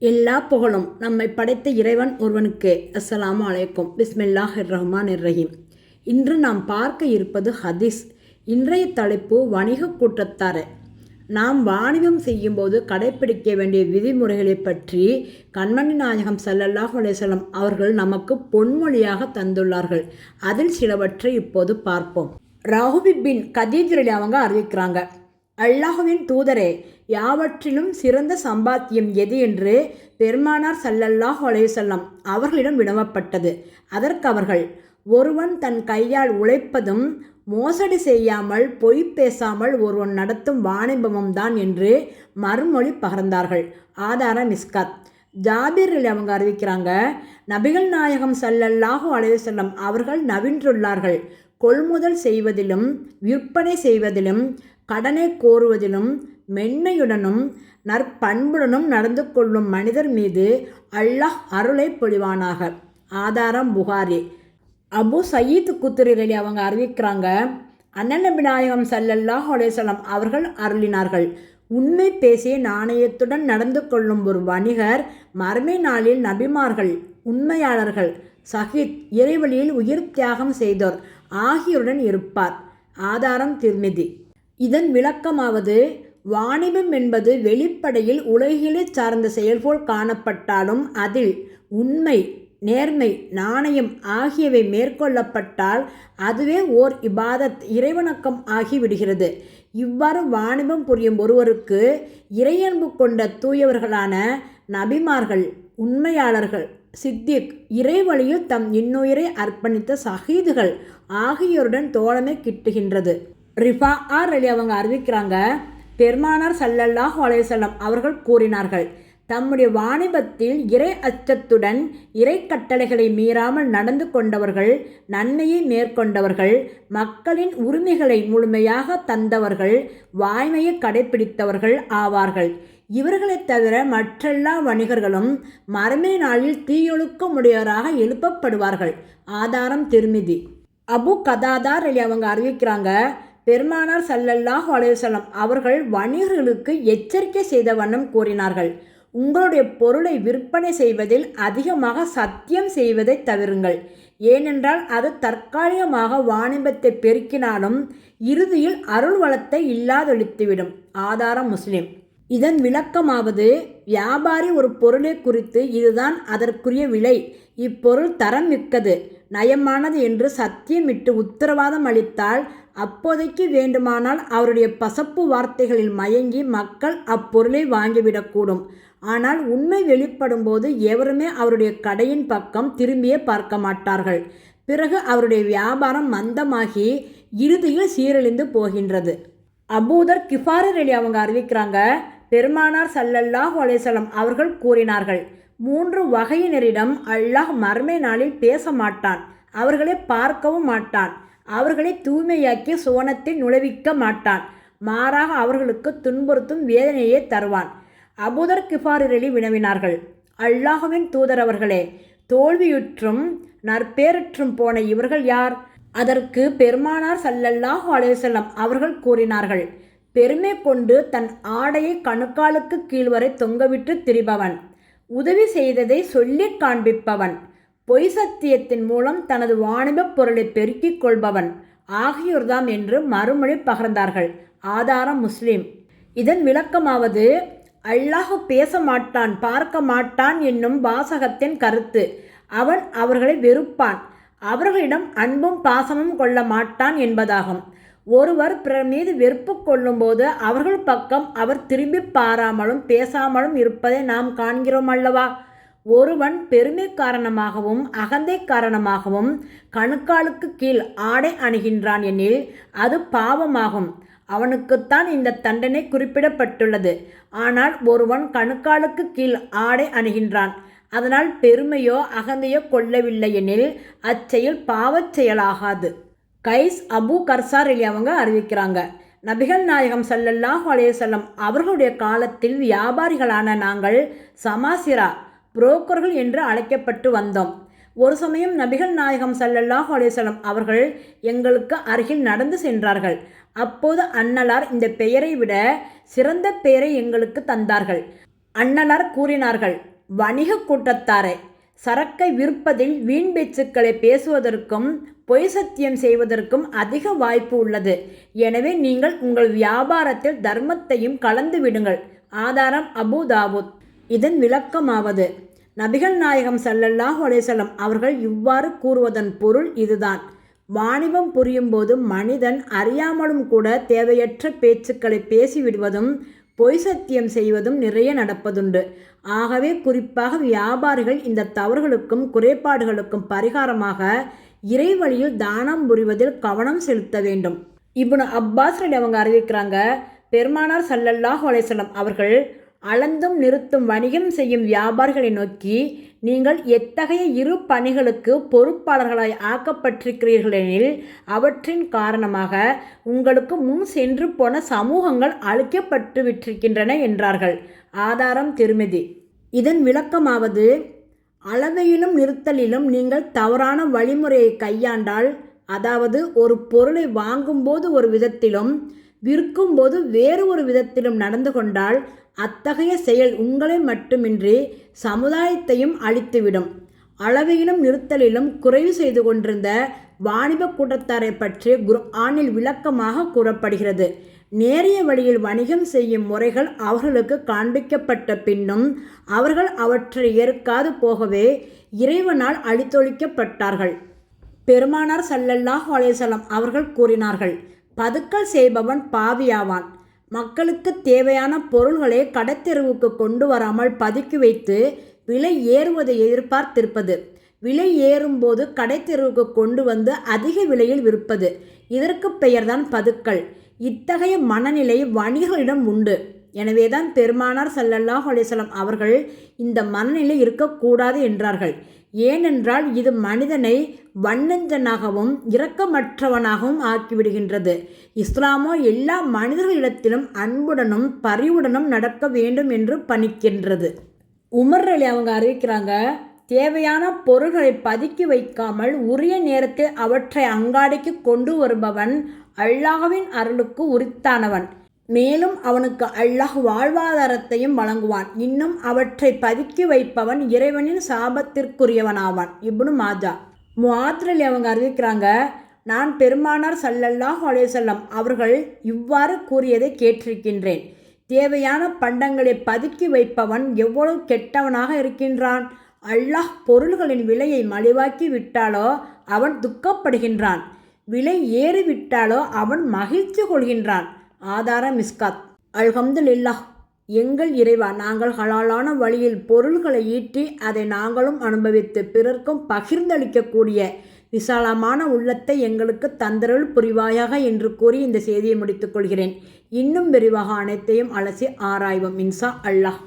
எல்லா புகழும் நம்மை படைத்த இறைவன் ஒருவனுக்கு. அஸ்ஸலாமு அலைக்கும். பிஸ்மில்லாஹிர் ரஹ்மானிர் ரஹீம். இன்று நாம் பார்க்க இருப்பது ஹதீஸ். இன்றைய தலைப்பு வணிக கூட்டத்தார். நாம் வாணிபம் செய்யும்போது கடைப்பிடிக்க வேண்டிய விதிமுறைகளை பற்றி கண்மணி நாயகம் ஸல்லல்லாஹு அலைஹி வஸல்லம் அவர்கள் நமக்கு பொன்மொழியாக தந்துள்ளார்கள். அதில் சிலவற்றை இப்போது பார்ப்போம். ரஹூபி பின் கதீஜ் அவங்க அறிவிக்கிறாங்க, அல்லாஹ்வின் தூதரே, யாவற்றிலும் சிறந்த சம்பாத்தியம் எது என்று பெருமானார் ஸல்லல்லாஹு அலைஹி வஸல்லம் அவர்களிடம் வினவப்பட்டது. அதற்கு அவர்கள், ஒருவன் தன் கையால் உழைப்பதும் மோசடி செய்யாமல் பொய் பேசாமல் ஒருவன் நடத்தும் வாணிபமும் தான் என்று மறுமொழி பகர்ந்தார்கள். ஆதார மிஸ்காத். ஜாபிர் அவங்க அறிவிக்கிறாங்க, நபிகள் நாயகம் ஸல்லல்லாஹு அலைஹி வஸல்லம் அவர்கள் நவின்றுள்ளார்கள். கொள்முதல் செய்வதிலும் விற்பனை செய்வதிலும் கடனை கோருவதிலும் மென்மையுடனும் நற்பண்புடனும் நடந்து கொள்ளும் மனிதர் மீது அல்லாஹ் அருளை பொழிவானாக. ஆதாரம் புகாரி. அபு சயீத் குத்ரி அவங்க அறிவிக்கிறாங்க, அண்ணன் நபி நாயகம் ஸல்லல்லாஹு அலைஹி வஸல்லம் அவர்கள் அருளினார்கள், உண்மை பேசிய நாணயத்துடன் நடந்து கொள்ளும் ஒரு வணிகர் மறுமை நாளில் நபிமார்கள், உண்மையாளர்கள், சஹீத், இறைவழியில் உயிர் தியாகம் செய்தோர் ஆகியோருடன் இருப்பார். ஆதாரம் திர்மிதி. இதன் விளக்கமாவது, வாணிபம் என்பது வெளிப்படையில் உலகிலே சார்ந்த செயல்போல் காணப்பட்டாலும் அதில் உண்மை, நேர்மை, நாணயம் ஆகியவை மேற்கொள்ளப்பட்டால் அதுவே ஓர் இபாதத், இறைவணக்கம் ஆகிவிடுகிறது. இவ்வாறு வாணிபம் புரியும் ஒருவருக்கு இறையன்பு கொண்ட தூயவர்களான நபிமார்கள், உண்மையாளர்கள், சித்திக், இறைவழியில் தம் இன்னுயிரை அர்ப்பணித்த ஷஹீதுகள் ஆகியோருடன் தோழமை கிட்டுகின்றது. ரிஃபாஆர் அவங்க அறிவிக்கிறாங்க, பெருமானார் ஸல்லல்லாஹு அலைஹி வஸல்லம் அவர்கள் கூறினார்கள், தம்முடைய வாணிபத்தில் இறை அச்சத்துடன் இறை கட்டளைகளை மீறாமல் நடந்து கொண்டவர்கள், நன்மையை மேற்கொண்டவர்கள், மக்களின் உரிமைகளை முழுமையாக தந்தவர்கள், வாய்மையை கடைபிடித்தவர்கள் ஆவார்கள். இவர்களைத் தவிர மற்றெல்லா வணிகர்களும் மறுமை நாளில் தீயொழுக்கமுடையவராக எழுப்பப்படுவார்கள். ஆதாரம் திர்மிதி. அபு கதாதார் அவங்க அறிவிக்கிறாங்க, பெருமானார் ஸல்லல்லாஹு அலைஹி வஸல்லம் அவர்கள் வணிகர்களுக்கு எச்சரிக்கை செய்த வண்ணம் கூறினார்கள், உங்களுடைய பொருளை விற்பனை செய்வதில் அதிகமாக சத்தியம் செய்வதை தவிருங்கள். ஏனென்றால் அது தற்காலிகமாக வாணிபத்தை பெருக்கினாலும் இறுதியில் அருள் வளத்தை இல்லாதொழித்துவிடும். ஆதாரம் முஸ்லிம். இதன் விளக்கமாவது, வியாபாரி ஒரு பொருளை குறித்து இதுதான் அதற்குரிய விலை, இப்பொருள் தரம் மிக்கது, நயமானது என்று சத்தியமிட்டு உத்தரவாதம் அளித்தால் அப்போதைக்கு வேண்டுமானால் அவருடைய பசப்பு வார்த்தைகளில் மயங்கி மக்கள் அப்பொருளை வாங்கிவிடக்கூடும். ஆனால் உண்மை வெளிப்படும் போது எவருமே அவருடைய கடையின் பக்கம் திரும்பியே பார்க்க மாட்டார்கள். பிறகு அவருடைய வியாபாரம் மந்தமாகி இறுதியில் சீரழிந்து போகின்றது. அபூதர் கிஃபாரி அவங்க அறிவிக்கிறாங்க, பெருமானார் ஸல்லல்லாஹு அலைஹி வஸல்லம் அவர்கள் கூறினார்கள், 3 வகையினரிடம் அல்லாஹ் மறுமை நாளில் பேச மாட்டான், அவர்களை பார்க்கவும் மாட்டான், அவர்களை தூய்மையாக்கி சுவனத்தில் நுழைவிக்க மாட்டான், மாறாக அவர்களுக்கு துன்புறுத்தும் வேதனையை தருவான். அபூதர் கிஃபாரி வினவினார்கள், அல்லாஹ்வின் தூதர் அவர்களே, தோல்வியுற்றும் நற்பேரற்றும் போன இவர்கள் யார்? அதற்கு பெருமானார் ஸல்லல்லாஹு அலைஹி வஸல்லம் அவர்கள் கூறினார்கள், பெருமை கொண்டு தன் ஆடையை கணுக்காலுக்கு கீழ்வரை தொங்கவிட்டு திரிபவன், உதவி செய்ததை சொல்லி காண்பிப்பவன், பொய் சத்தியத்தின் மூலம் தனது வாணிபப் பொருளை பெருக்கிக் கொள்பவன் ஆகியோர்தாம் என்று மறுமொழி பகர்ந்தார்கள். ஆதாரம் முஸ்லிம். இதன் விளக்கமாவது, அல்லாஹ் பேச மாட்டான், பார்க்க மாட்டான் என்னும் வாசகத்தின் கருத்து, அவன் அவர்களை வெறுப்பான், அவர்களிடம் அன்பும் பாசமும் கொள்ள மாட்டான் என்பதாகும். ஒருவர் பிறர் மீது வெறுப்பு கொள்ளும்போது அவர்கள் பக்கம் அவர் திரும்பி பாராமலும் பேசாமலும் இருப்பதை நாம் காண்கிறோம் அல்லவா? ஒருவன் பெருமை காரணமாகவும் அகந்தை காரணமாகவும் கணுக்காலுக்கு கீழ் ஆடை அணுகின்றான் எனில் அது பாவமாகும். அவனுக்குத்தான் இந்த தண்டனை குறிப்பிடப்பட்டுள்ளது. ஆனால் ஒருவன் கணுக்காலுக்கு கீழ் ஆடை அணுகின்றான், அதனால் பெருமையோ அகந்தையோ கொள்ளவில்லை எனில் அச்செயல் பாவச் செயலாகாது. கைஸ் அபு கர்சார் அவங்க அறிவிக்கிறாங்க, நபிகள் நாயகம் ஸல்லல்லாஹு அலைஹி வஸல்லம் அவர்களுடைய காலத்தில் வியாபாரிகளான நாங்கள் சமாசிரா, புரோக்கர்கள் என்று அழைக்கப்பட்டு வந்தோம். ஒரு சமயம் நபிகள் நாயகம் ஸல்லல்லாஹு அலைஹி வஸல்லம் அவர்கள் எங்களுக்கு அருகில் நடந்து சென்றார்கள். அப்போது அன்னலார் இந்த பெயரை விட சிறந்த பெயரை எங்களுக்கு தந்தார்கள். அன்னலார் கூறினார்கள், வணிக கூட்டத்தாரை சரக்கை விற்பதில் வீண் பேச்சுக்களை பேசுவதற்கும் பொய் சத்தியம் செய்வதற்கும் அதிக வாய்ப்பு உள்ளது. எனவே நீங்கள் உங்கள் வியாபாரத்தில் தர்மத்தையும் கலந்து விடுங்கள். ஆதாரம் அபூ தாவூத். இதன் விளக்கமாவது, நபிகள் நாயகம் ஸல்லல்லாஹு அலைஹி வஸல்லம் அவர்கள் இவ்வாறு கூறுவதன் பொருள் இதுதான்: வாணிபம் புரியும்போது மனிதன் அறியாமலும் கூட தேவையற்ற பேச்சுக்களை பேசிவிடுவதும் பொய் சத்தியம் செய்வதும் நிறைய நடப்பதுண்டு. ஆகவே குறிப்பாக வியாபாரிகள் இந்த தவறுகளுக்கும் குறைபாடுகளுக்கும் பரிகாரமாக இறைவழியில் தானம் புரிவதில் கவனம் செலுத்த வேண்டும். இப்னு அப்பாஸ் அவங்க அறிவிக்கிறாங்க, பெருமானார் ஸல்லல்லாஹு அலைஹி வஸல்லம் அவர்கள் அளந்தும் நிறுத்தும் வணிகம் செய்யும் வியாபாரிகளை நோக்கி, நீங்கள் எத்தகைய இரு பணிகளுக்கு பொறுப்பாளர்களாய் ஆக்கப்பட்டிருக்கிறீர்களெனில் அவற்றின் காரணமாக உங்களுக்கு முன் சென்று போன சமூகங்கள் அழிக்கப்பட்டு விட்டிருக்கின்றன என்றார்கள். ஆதாரம் திருமிதி. இதன் விளக்கமாவது, அளவையிலும் நிறுத்தலிலும் நீங்கள் தவறான வழிமுறையை கையாண்டால், அதாவது ஒரு பொருளை வாங்கும்போது ஒரு விதத்திலும் விற்கும்போது வேறு ஒரு விதத்திலும் நடந்து கொண்டால் அத்தகைய செயல் உங்களை மட்டுமின்றி சமுதாயத்தையும் அழித்துவிடும். அளவையிலும் நிறுத்தலிலும் குறைவு செய்து கொண்டிருந்த வாணிப கூட்டத்தாரை பற்றி குர்ஆனில் விளக்கமாக கூறப்படுகிறது. நேரிய வழியில் வணிகம் செய்யும் முறைகள் அவர்களுக்கு காண்பிக்கப்பட்ட பின்னும் அவர்கள் அவற்றை ஏற்காது போகவே இறைவனால் அழித்தொழிக்கப்பட்டார்கள். பெருமானார் ஸல்லல்லாஹு அலைஹி வஸல்லம் அவர்கள் கூறினார்கள், பதுக்கல் செய்பவன் பாவியாவான். மக்களுக்கு தேவையான பொருள்களை கடைத்தெருவுக்கு கொண்டு வராமல் பதுக்கி வைத்து விலை ஏறுவதை எதிர்பார்த்திருப்பது, விலை ஏறும்போது கடைத்தெருவுக்கு கொண்டு வந்து அதிக விலையில் விற்பது, இதற்கு பெயர்தான் பதுக்கல். இத்தகைய மனநிலை வணிகர்களிடம் உண்டு. எனவேதான் பெருமானார் ஸல்லல்லாஹு அலைஹி வஸல்லம் அவர்கள் இந்த மனநிலை இருக்கக்கூடாது என்றார்கள். ஏனென்றால் இது மனிதனை வன்னஞ்சனாகவும் இரக்கமற்றவனாகவும் ஆக்கிவிடுகின்றது. இஸ்லாமோ எல்லா மனிதர்களிடத்திலும் அன்புடனும் பரிவுடனும் நடக்க வேண்டும் என்று பணிக்கின்றது. உமர் அலி அவங்க அறிவிக்கிறாங்க, தேவையான பொருள்களை பதுக்கி வைக்காமல் உரிய நேரத்தில் அவற்றை அங்காடிக்கு கொண்டு வருபவன் அல்லாஹ்வின் அருளுக்கு உரித்தானவன். மேலும் அவனுக்கு அல்லாஹ் வாழ்வாதாரத்தையும் வழங்குவான். இன்னும் அவற்றை பதுக்கி வைப்பவன் இறைவனின் சாபத்திற்குரியவனாவான். இப்னு மாஜா. முஆத் அலி அவங்க அறிவிக்கிறாங்க, நான் பெருமானார் ஸல்லல்லாஹு அலைஹி வஸல்லம் அவர்கள் இவ்வாறு கூறியதை கேட்டிருக்கின்றேன். தேவையான பண்டங்களை பதுக்கி வைப்பவன் எவ்வளவு கெட்டவனாக இருக்கின்றான். அல்லாஹ் பொருள்களின் விலையை மலிவாக்கி விட்டாலோ அவன் துக்கப்படுகின்றான், விலை ஏறிவிட்டாலோ அவன் மகிழ்ச்சி கொள்கின்றான். ஆதாரம் மிஸ்காத். அல்ஹம்துலில்லாஹ். எங்கள் இறைவா, நாங்கள் ஹலாலான வழியில் பொருள்களை ஈட்டி அதை நாங்களும் அனுபவித்து பிறர்க்கும் பகிர்ந்தளிக்கக்கூடிய விசாலமான உள்ளத்தை எங்களுக்கு தந்தருள் புரிவாயாக என்று கூறி இந்த செய்தியை முடித்துக் கொள்கிறேன். இன்னும் விரிவாக அனைத்தையும் அலசி ஆராய்வோம் இன்ஷா அல்லாஹ்.